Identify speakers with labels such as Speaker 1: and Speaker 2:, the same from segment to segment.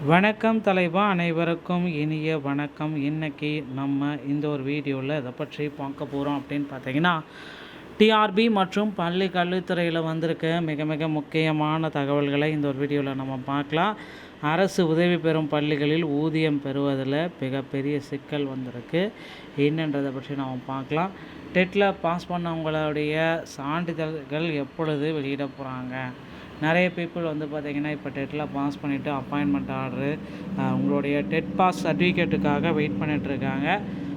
Speaker 1: வணக்கம் தலைவா, அனைவருக்கும் இனிய வணக்கம். இன்றைக்கி நம்ம இந்த ஒரு வீடியோவில் இதை பற்றி பார்க்க போகிறோம் அப்படின்னு பார்த்தீங்கன்னா, டிஆர்பி மற்றும் பள்ளி கல்வித்துறையில் வந்திருக்க மிக மிக முக்கியமான தகவல்களை இந்த ஒரு வீடியோவில் நம்ம பார்க்கலாம். அரசு உதவி பெறும் பள்ளிகளில் ஊதியம் பெறுவதில் மிகப்பெரிய சிக்கல் வந்திருக்கு. என்னன்றதை பற்றி நம்ம பார்க்கலாம். டெட்டில் பாஸ் பண்ணவங்களுடைய சான்றிதழ்கள் எப்பொழுது வெளியிட போகிறாங்க? நிறைய பீப்புள் வந்து பார்த்திங்கன்னா இப்போ டெட்டில் பாஸ் பண்ணிவிட்டு அப்பாயின்மெண்ட் ஆர்டரு, உங்களுடைய டெட் பாஸ் சர்டிஃபிகேட்டுக்காக வெயிட் பண்ணிகிட்ருக்காங்க.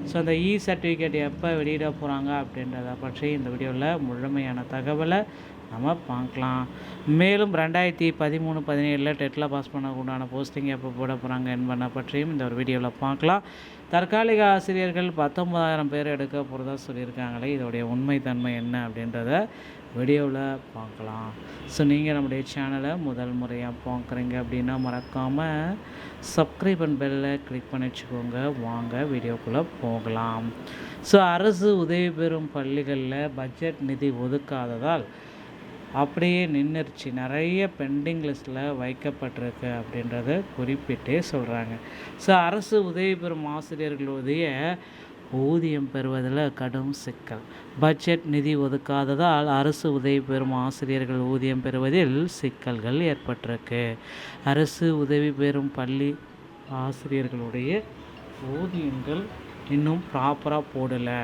Speaker 1: ஸோ அந்த சர்டிஃபிகேட் எப்போ வெளியிட போகிறாங்க அப்படின்றத பற்றி இந்த வீடியோவில் முழுமையான தகவலை நம்ம பார்க்கலாம். மேலும் 2013-17 டெட்டில் பாஸ் பண்ண போஸ்டிங் எப்போ போட போகிறாங்க என்பதை பற்றியும் இந்த ஒரு வீடியோவில் பார்க்கலாம். தற்காலிக ஆசிரியர்கள் 19,000 பேர் எடுக்க போகிறதா சொல்லியிருக்காங்களே, இதோடைய உண்மைத்தன்மை என்ன அப்படின்றத வீடியோவில் பார்க்கலாம். ஸோ நீங்கள் நம்முடைய சேனலை முதல் முறையாக பார்க்குறீங்க அப்படின்னா மறக்காமல் சப்ஸ்கிரைப் அண்ட் பெல்லை கிளிக் பண்ணி வச்சுக்கோங்க. வாங்க வீடியோக்குள்ளே போகலாம். ஸோ அரசு உதவி பெறும் பள்ளிகளில் பட்ஜெட் நிதி ஒதுக்காததால் அப்படியே நின்றுச்சு, நிறைய பெண்டிங் லிஸ்ட்டில் வைக்கப்பட்டிருக்கு அப்படின்றத குறிப்பிட்டே சொல்கிறாங்க. ஸோ அரசு உதவி பெறும் ஆசிரியர்களுடைய ஊதியம் பெறுவதில் கடும் சிக்கல். பட்ஜெட் நிதி ஒதுக்காததால் அரசு உதவி பெறும் ஆசிரியர்கள் ஊதியம் பெறுவதில் சிக்கல்கள் ஏற்பட்டிருக்கு. அரசு உதவி பெறும் பள்ளி ஆசிரியர்களுடைய ஊதியங்கள் இன்னும் ப்ராப்பராக போடலை.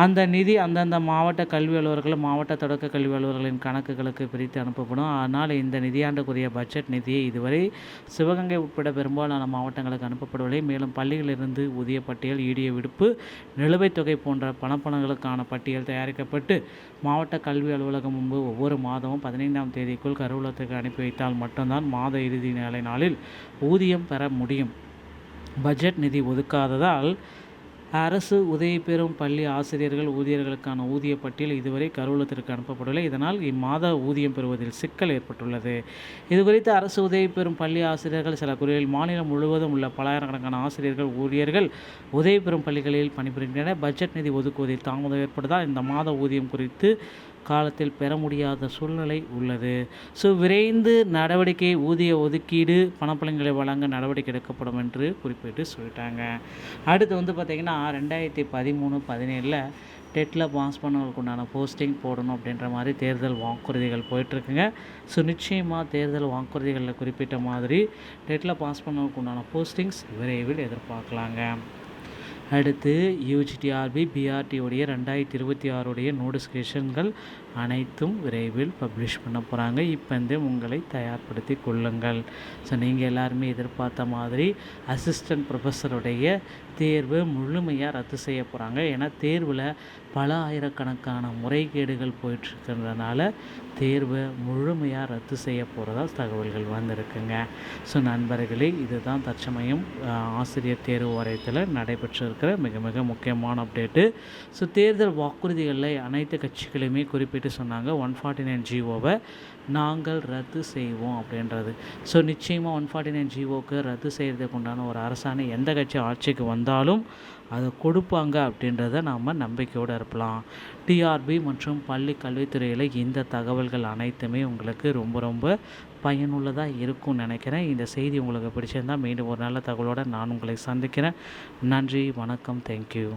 Speaker 1: அந்த நிதி அந்தந்த மாவட்ட கல்வி அலுவலர்கள், மாவட்ட தொடக்க கல்வி அலுவலர்களின் கணக்குகளுக்கு பிரித்து அனுப்பப்படும். ஆனால் இந்த நிதியாண்டுக்குரிய பட்ஜெட் நிதியை இதுவரை சிவகங்கை உட்பட பெரும்பாலான மாவட்டங்களுக்கு அனுப்பப்படவில்லை. மேலும் பள்ளிகளிலிருந்து ஊதிய பட்டியல், ஈடிய விடுப்பு, நிலுவைத் தொகை போன்ற பணப்பணங்களுக்கான பட்டியல் தயாரிக்கப்பட்டு மாவட்ட கல்வி அலுவலகம் முன்பு ஒவ்வொரு மாதமும் 15ஆம் தேதிக்குள் கருவூலத்துக்கு அனுப்பி வைத்தால் மட்டும்தான் மாத இறுதி நாளில் ஊதியம் பெற முடியும். பட்ஜெட் நிதி ஒதுக்காததால் அரசு உதவி பெறும் பள்ளி ஆசிரியர்கள் ஊதியர்களுக்கான ஊதிய பட்டியல் இதுவரை கருவூலத்திற்கு அனுப்பப்படவில்லை. இதனால் இம்மாத ஊதியம் பெறுவதில் சிக்கல் ஏற்பட்டுள்ளது. இதுகுறித்து அரசு உதவி பெறும் பள்ளி ஆசிரியர்கள் சில கூறுகையில், மாநிலம் முழுவதும் உள்ள பல்லாயிரக்கணக்கான ஆசிரியர்கள், ஊழியர்கள் உதவி பெறும் பள்ளிகளில் பணிபுரிகின்றனர். பட்ஜெட் நிதி ஒதுக்குவதில் தாமதம் ஏற்படுவதால் இந்த மாத ஊதியம் குறித்து காலத்தில் பெற முடியாத சூழ்நிலை உள்ளது. ஸோ விரைந்து நடவடிக்கை, ஊதிய ஒதுக்கீடு, பணப்பலன்களை வழங்க நடவடிக்கை எடுக்கப்படும் என்று குறிப்பிட்டு சொல்லிட்டாங்க. அடுத்து வந்து பார்த்திங்கன்னா 2013-17 டெட்டில் பாஸ் பண்ணவங்களுக்கு உண்டான போஸ்டிங் போடணும் அப்படின்ற மாதிரி தேர்தல் வாக்குறுதிகள் போயிட்டுருக்குங்க. ஸோ நிச்சயமாக தேர்தல் வாக்குறுதிகளில் குறிப்பிட்ட மாதிரி டெட்டில் பாஸ் பண்ணவங்களுக்கு உண்டான போஸ்டிங்ஸ் விரைவில் எதிர்பார்க்கலாங்க. அடுத்து யூஜிடிஆர்பி, பிஆர்டியோடைய 2026 நோட்டிஃபிகேஷன்கள் அனைத்தும் விரைவில் பப்ளிஷ் பண்ண போகிறாங்க. இப்போ உங்களை தயார்படுத்தி கொள்ளுங்கள். ஸோ நீங்கள் எல்லாருமே எதிர்பார்த்த மாதிரி அசிஸ்டன்ட் ப்ரொஃபஸருடைய தேர்வு முழுமையாக ரத்து செய்ய போகிறாங்க. ஏன்னா தேர்வில் பல ஆயிரக்கணக்கான முறைகேடுகள் போயிட்டுருக்கிறதுனால தேர்வை முழுமையாக ரத்து செய்ய போகிறதா தகவல்கள் வந்திருக்குங்க. ஸோ நண்பர்களே, இதுதான் தற்சமயம் ஆசிரியர் தேர்வு வாரியத்தில் நடைபெற்றிருக்கிற மிக மிக முக்கியமான அப்டேட்டு. ஸோ தேர்தல் வாக்குறுதிகளில் அனைத்து கட்சிகளுமே குறிப்பிட்டு சொன்னாங்க 149 ஜிஓவை நாங்கள் ரத்து செய்வோம் அப்படின்றது. ஸோ நிச்சயமாக 149 ஜிஓக்கு ரத்து செய்கிறதுக்கு உண்டான ஒரு அரசாணை எந்த கட்சி ஆட்சிக்கு வந்தாலும் அதை கொடுப்பாங்க அப்படின்றத நாம் நம்பிக்கையோடு இருக்கலாம். டிஆர்பி மற்றும் பள்ளி கல்வித்துறையில் இந்த தகவல்கள் அனைத்துமே உங்களுக்கு ரொம்ப ரொம்ப பயனுள்ளதாக இருக்கும்னு நினைக்கிறேன். இந்த செய்தி உங்களுக்கு பிடிச்சிருந்தால் மீண்டும் ஒரு நல்ல தகவலோடு நான் உங்களை சந்திக்கிறேன். நன்றி, வணக்கம், தேங்க்யூ.